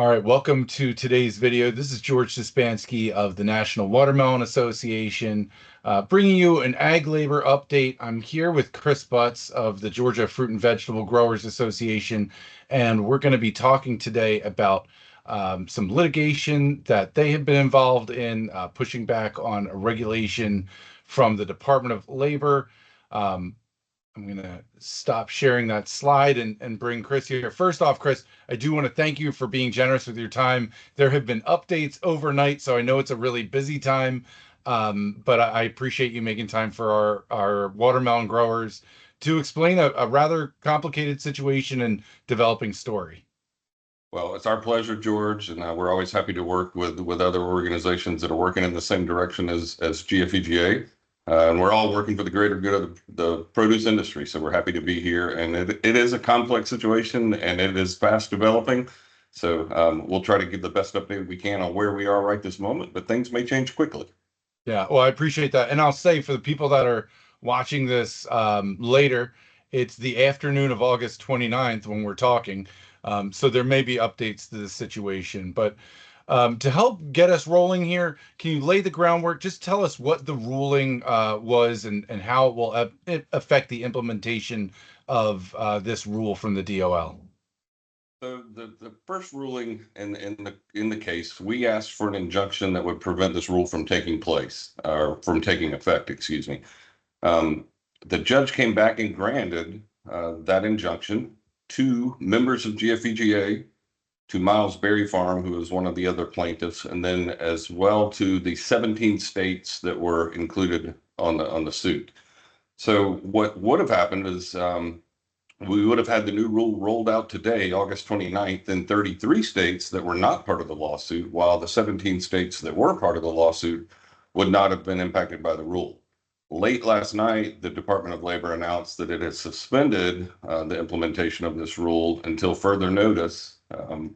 All right, welcome to today's video. This is George Sispansky of the National Watermelon Association, bringing you an ag labor update. I'm here with Chris Butts of the Georgia Fruit and Vegetable Growers Association, and we're going to be talking today about some litigation that they have been involved in, pushing back on a regulation from the Department of Labor. I'm going to stop sharing that slide and bring Chris here. First off, Chris, I do want to thank you for being generous with your time. There have been updates overnight, so I know it's a really busy time, but I appreciate you making time for our watermelon growers to explain a rather complicated situation and developing story. Well, it's our pleasure, George, and we're always happy to work with other organizations that are working in the same direction as GFVGA. And we're all working for the greater good of the produce industry. So we're happy to be here. And it is a complex situation and it is fast developing. So we'll try to give the best update we can on where we are right this moment, but things may change quickly. Yeah, well, I appreciate that. And I'll say for the people that are watching this later, it's the afternoon of August 29th when we're talking. So there may be updates to the situation. But to help get us rolling here, can you lay the groundwork? Just tell us what the ruling was and how it will affect the implementation of this rule from the DOL. So the first ruling in the case, we asked for an injunction that would prevent this rule from taking place or from taking effect, excuse me. The judge came back and granted that injunction to members of GFVGA, to Miles Berry Farm, who was one of the other plaintiffs, and then as well to the 17 states that were included on the suit. So what would have happened is we would have had the new rule rolled out today, August 29th, in 33 states that were not part of the lawsuit, while the 17 states that were part of the lawsuit would not have been impacted by the rule. Late last night, the Department of Labor announced that it has suspended the implementation of this rule until further notice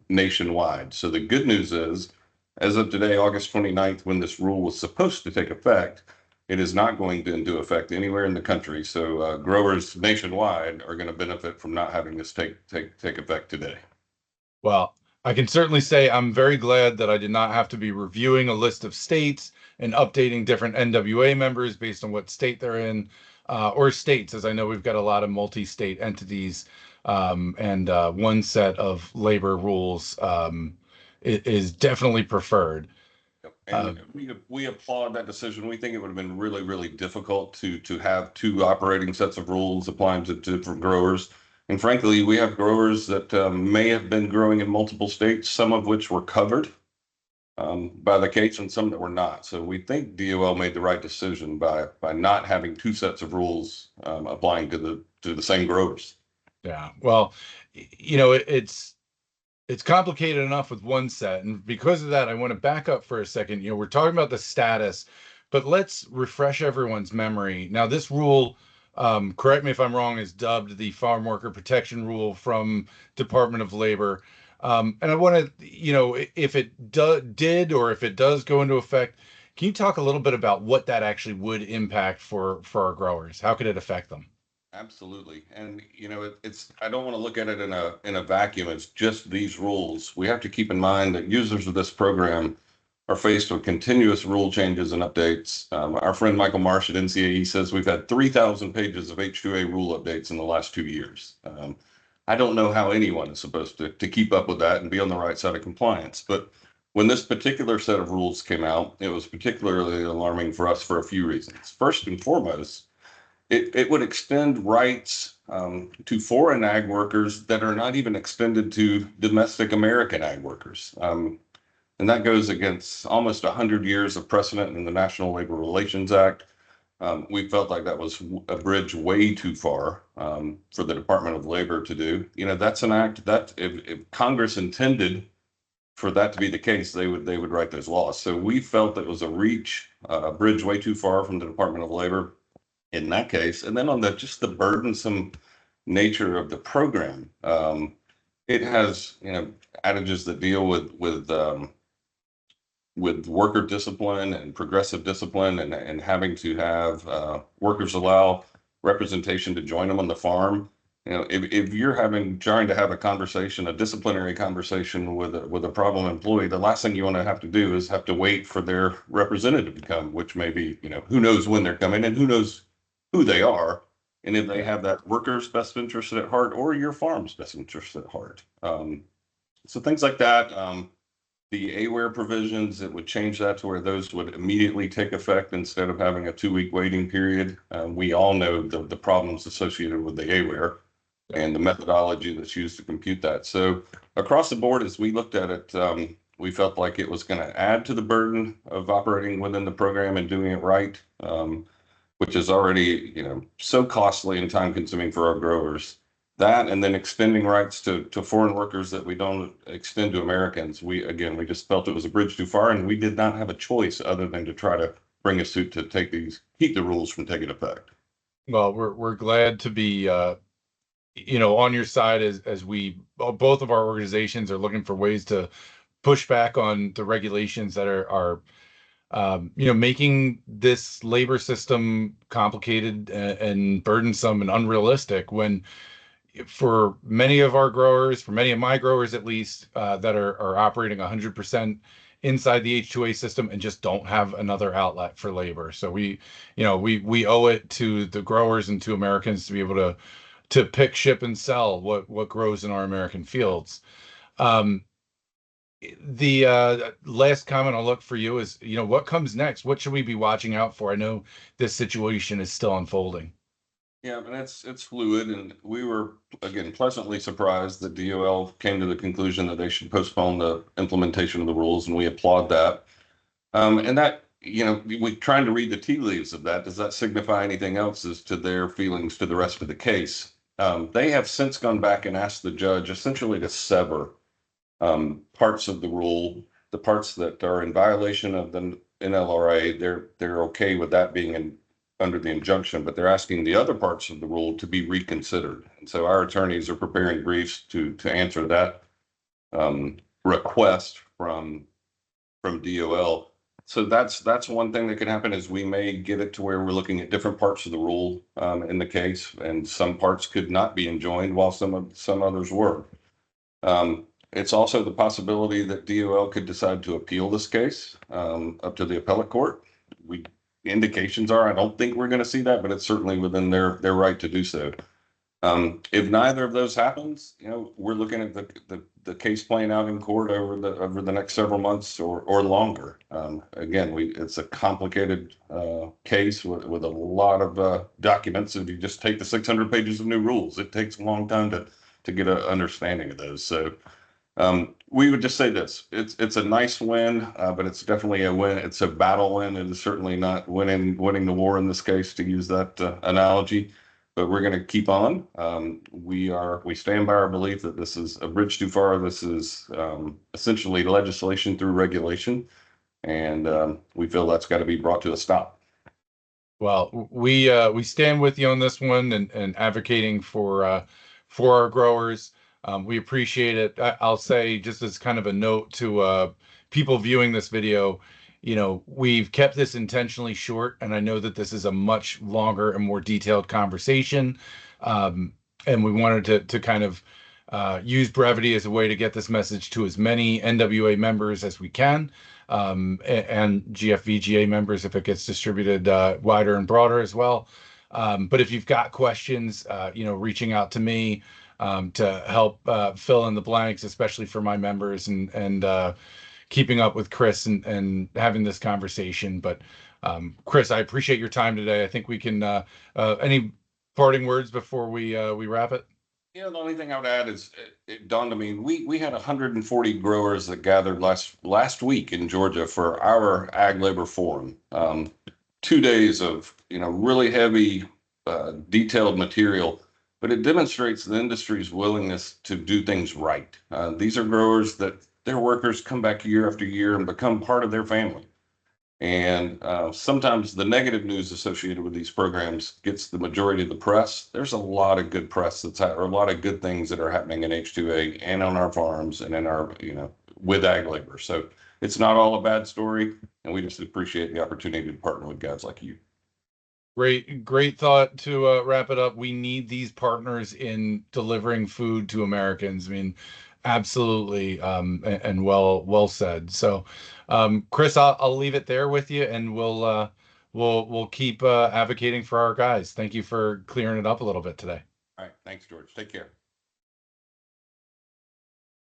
nationwide. So the good news is, as of today, August 29th, when this rule was supposed to take effect, it is not going into effect anywhere in the country. So growers nationwide are going to benefit from not having this take effect today. Well, I can certainly say I'm very glad that I did not have to be reviewing a list of states and updating different NWA members based on what state they're in, or states, as I know we've got a lot of multi-state entities, and one set of labor rules is definitely preferred. And we applaud that decision. We think it would have been really, really difficult to have two operating sets of rules applying to different growers. And frankly, we have growers that may have been growing in multiple states, some of which were covered by the case and some that were not. So we think DOL made the right decision by not having two sets of rules applying to the same growers. Yeah, well, you know, it's complicated enough with one set, and because of that, I want to back up for a second. You know, we're talking about the status, but let's refresh everyone's memory. Now, this rule, correct me if I'm wrong, is dubbed the Farm Worker Protection Rule from Department of Labor. And I want to, you know, if it did or if it does go into effect, can you talk a little bit about what that actually would impact for our growers? How could it affect them? Absolutely. And you know, it's I don't want to look at it in a vacuum. It's just these rules. We have to keep in mind that users of this program are faced with continuous rule changes and updates. Our friend Michael Marsh at NCAE says we've had 3,000 pages of H2A rule updates in the last 2 years. I don't know how anyone is supposed to keep up with that and be on the right side of compliance. But when this particular set of rules came out, it was particularly alarming for us for a few reasons. First and foremost, it would extend rights to foreign ag workers that are not even extended to domestic American ag workers. And that goes against almost 100 years of precedent in the National Labor Relations Act. We felt like that was a bridge way too far for the Department of Labor to do. You know, that's an act that if Congress intended for that to be the case, they would write those laws. So we felt that was a bridge way too far from the Department of Labor in that case. And then on just the burdensome nature of the program, it has, you know, adages that deal with worker discipline and progressive discipline and having to have workers allow representation to join them on the farm. You know, if you're trying to have a conversation, a disciplinary conversation with a problem employee, the last thing you want to have to do is have to wait for their representative to come, which may be, you know, who knows when they're coming and who knows who they are, and if they Yeah. have that worker's best interest at heart or your farm's best interest at heart. So things like that. The AWARE provisions, it would change that to where those would immediately take effect instead of having a 2-week waiting period. We all know the problems associated with the AWARE Yeah. and the methodology that's used to compute that. So across the board, as we looked at it, we felt like it was going to add to the burden of operating within the program and doing it right, which is already, you know, so costly and time consuming for our growers. That and then extending rights to foreign workers that we don't extend to Americans. We just felt it was a bridge too far, and we did not have a choice other than to try to bring a suit to keep the rules from taking effect. Well, we're glad to be on your side as we both of our organizations are looking for ways to push back on the regulations that are making this labor system complicated and burdensome and unrealistic when for many of our growers, for many of my growers at least, that are operating 100% inside the H2A system and just don't have another outlet for labor. So we owe it to the growers and to Americans to be able to pick, ship, and sell what grows in our American fields. Um, the last comment I'll look for you is, what comes next? What should we be watching out for? I know this situation is still unfolding. Yeah, and it's fluid, and we were again pleasantly surprised that DOL came to the conclusion that they should postpone the implementation of the rules, and we applaud that. And that, you know, we trying to read the tea leaves of that. Does that signify anything else as to their feelings to the rest of the case? They have since gone back and asked the judge essentially to sever parts of the rule, the parts that are in violation of the NLRA. They're okay with that being under the injunction, but they're asking the other parts of the rule to be reconsidered. And so our attorneys are preparing briefs to answer that request from DOL. So that's one thing that could happen is we may get it to where we're looking at different parts of the rule in the case, and some parts could not be enjoined while some others were. It's also the possibility that DOL could decide to appeal this case up to the appellate court. We Indications are I don't think we're going to see that, but it's certainly within their right to do so. If neither of those happens, you know, we're looking at the case playing out in court over the next several months or longer. Again, it's a complicated case with a lot of documents. If you just take the 600 pages of new rules, it takes a long time to get an understanding of those. So we would just say this: it's a nice win, but it's definitely a win. It's a battle win. It is certainly not winning the war in this case, to use that analogy. But we're going to keep on. We stand by our belief that this is a bridge too far. This is essentially legislation through regulation, and we feel that's got to be brought to a stop. Well, we stand with you on this one and advocating for our growers. We appreciate it. I'll say just as kind of a note to people viewing this video, we've kept this intentionally short, and I know that this is a much longer and more detailed conversation. And we wanted to kind of use brevity as a way to get this message to as many NWA members as we can, and GFVGA members if it gets distributed wider and broader as well. But if you've got questions, reaching out to me to help fill in the blanks, especially for my members and keeping up with Chris and having this conversation. But Chris, I appreciate your time today. I think we can any parting words before we wrap it? Yeah, the only thing I would add is it dawned on me we had 140 growers that gathered last week in Georgia for our Ag Labor Forum. 2 days of really heavy, detailed material, but it demonstrates the industry's willingness to do things right. These are growers that their workers come back year after year and become part of their family. And sometimes the negative news associated with these programs gets the majority of the press. There's a lot of good press or a lot of good things that are happening in H2A and on our farms and in our, with ag labor. So it's not all a bad story. And we just appreciate the opportunity to partner with guys like you. Great thought to wrap it up. We need these partners in delivering food to Americans. I mean, absolutely, and well said. So, Chris, I'll leave it there with you, and we'll keep advocating for our guys. Thank you for clearing it up a little bit today. All right. Thanks, George. Take care.